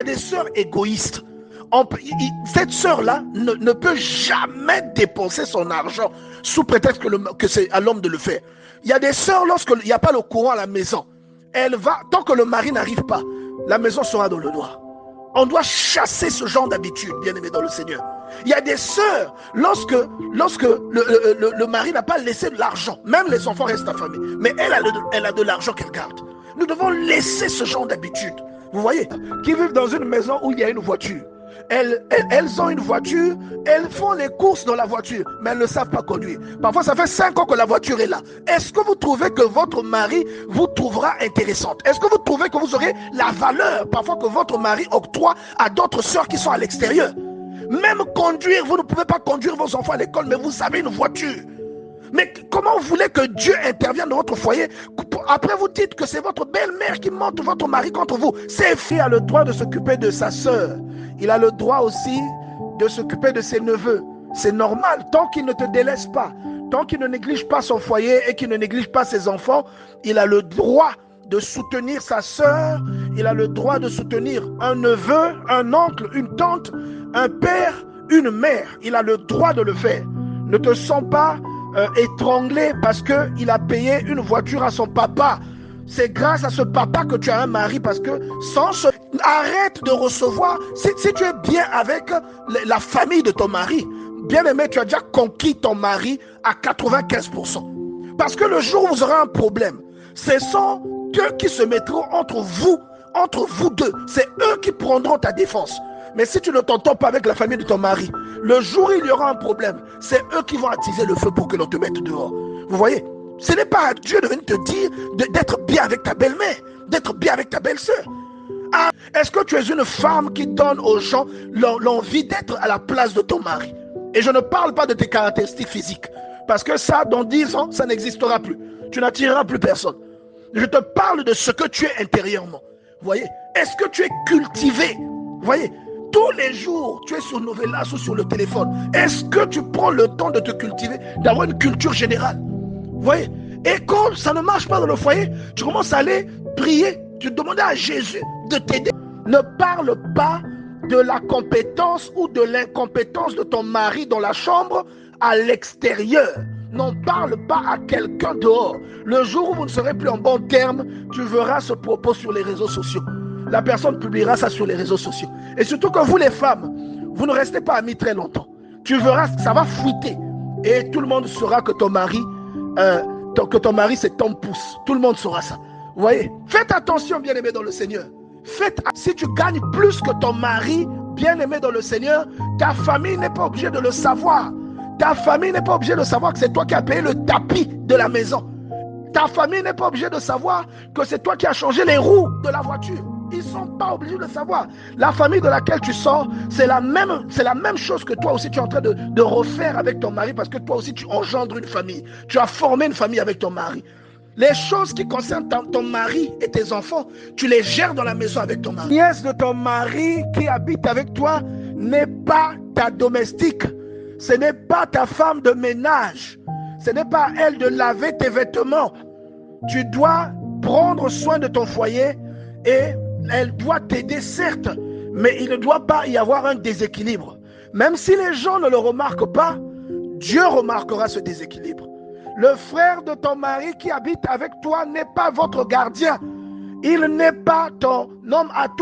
des sœurs égoïstes. Cette sœur-là ne peut jamais dépenser son argent sous prétexte que c'est à l'homme de le faire. Il y a des sœurs, lorsqu'il n'y a pas le courant à la maison, tant que le mari n'arrive pas, la maison sera dans le noir. On doit chasser ce genre d'habitude, bien-aimé dans le Seigneur. Il y a des sœurs, lorsque le mari n'a pas laissé de l'argent, même les enfants restent affamés, mais elle a de l'argent qu'elle garde. Nous devons laisser ce genre d'habitude. Vous voyez, qui vivent dans une maison où il y a une voiture. Elles ont une voiture, elles font les courses dans la voiture, mais elles ne savent pas conduire. Parfois, ça fait 5 ans que la voiture est là. Est-ce que vous trouvez que votre mari vous trouvera intéressante? Est-ce que vous trouvez que vous aurez la valeur parfois que votre mari octroie à d'autres sœurs qui sont à l'extérieur? Même conduire, vous ne pouvez pas conduire vos enfants à l'école, mais vous avez une voiture. Mais comment vous voulez que Dieu intervienne dans votre foyer? Après, vous dites que c'est votre belle-mère qui monte votre mari contre vous. C'est fait, il a le droit de s'occuper de sa sœur. Il a le droit aussi de s'occuper de ses neveux. C'est normal, tant qu'il ne te délaisse pas, tant qu'il ne néglige pas son foyer et qu'il ne néglige pas ses enfants, il a le droit de soutenir sa sœur, il a le droit de soutenir un neveu, un oncle, une tante, un père, une mère. Il a le droit de le faire. Ne te sens pas étranglé parce qu'il a payé une voiture à son papa. C'est grâce à ce papa que tu as un mari, parce que arrête de recevoir. Si tu es bien avec la famille de ton mari, bien aimé, tu as déjà conquis ton mari à 95%. Parce que le jour où vous aurez un problème, ce sont eux qui se mettront entre vous deux. C'est eux qui prendront ta défense. Mais si tu ne t'entends pas avec la famille de ton mari, le jour où il y aura un problème, c'est eux qui vont attiser le feu pour que l'on te mette dehors. Vous voyez, ce n'est pas à Dieu de venir te dire d'être bien avec ta belle-mère, d'être bien avec ta belle-sœur. Ah, est-ce que tu es une femme qui donne aux gens l'envie d'être à la place de ton mari? Et je ne parle pas de tes caractéristiques physiques, parce que ça, dans 10 ans, ça n'existera plus. Tu n'attireras plus personne. Je te parle de ce que tu es intérieurement. Vous voyez, est-ce que tu es cultivé? Vous voyez, tous les jours, tu es sur Novelas ou sur le téléphone. Est-ce que tu prends le temps de te cultiver, d'avoir une culture générale? Vous voyez? Et quand ça ne marche pas dans le foyer, tu commences à aller prier, tu demandes à Jésus de t'aider. Ne parle pas de la compétence ou de l'incompétence de ton mari dans la chambre à l'extérieur. N'en parle pas à quelqu'un dehors. Le jour où vous ne serez plus en bon terme, tu verras ce propos sur les réseaux sociaux. La personne publiera ça sur les réseaux sociaux. Et surtout que vous les femmes, vous ne restez pas amis très longtemps. Tu verras, ça va fuiter. Et tout le monde saura que ton mari c'est ton pouce. Tout le monde saura ça. Vous voyez? Faites attention, bien-aimé dans le Seigneur. Si tu gagnes plus que ton mari, bien-aimé dans le Seigneur, ta famille n'est pas obligée de le savoir. Ta famille n'est pas obligée de savoir que c'est toi qui as payé le tapis de la maison. Ta famille n'est pas obligée de savoir que c'est toi qui as changé les roues de la voiture. Ils ne sont pas obligés de savoir. La famille de laquelle tu sors, c'est la même chose que toi aussi tu es en train de refaire avec ton mari, parce que toi aussi tu engendres une famille. Tu as formé une famille avec ton mari. Les choses qui concernent ton mari et tes enfants, tu les gères dans la maison avec ton mari. La nièce de ton mari qui habite avec toi n'est pas ta domestique. Ce n'est pas ta femme de ménage. Ce n'est pas à elle de laver tes vêtements. Tu dois prendre soin de ton foyer et elle doit t'aider, certes, mais il ne doit pas y avoir un déséquilibre. Même si les gens ne le remarquent pas, Dieu remarquera ce déséquilibre. Le frère de ton mari qui habite avec toi n'est pas votre gardien. Il n'est pas ton homme à tout.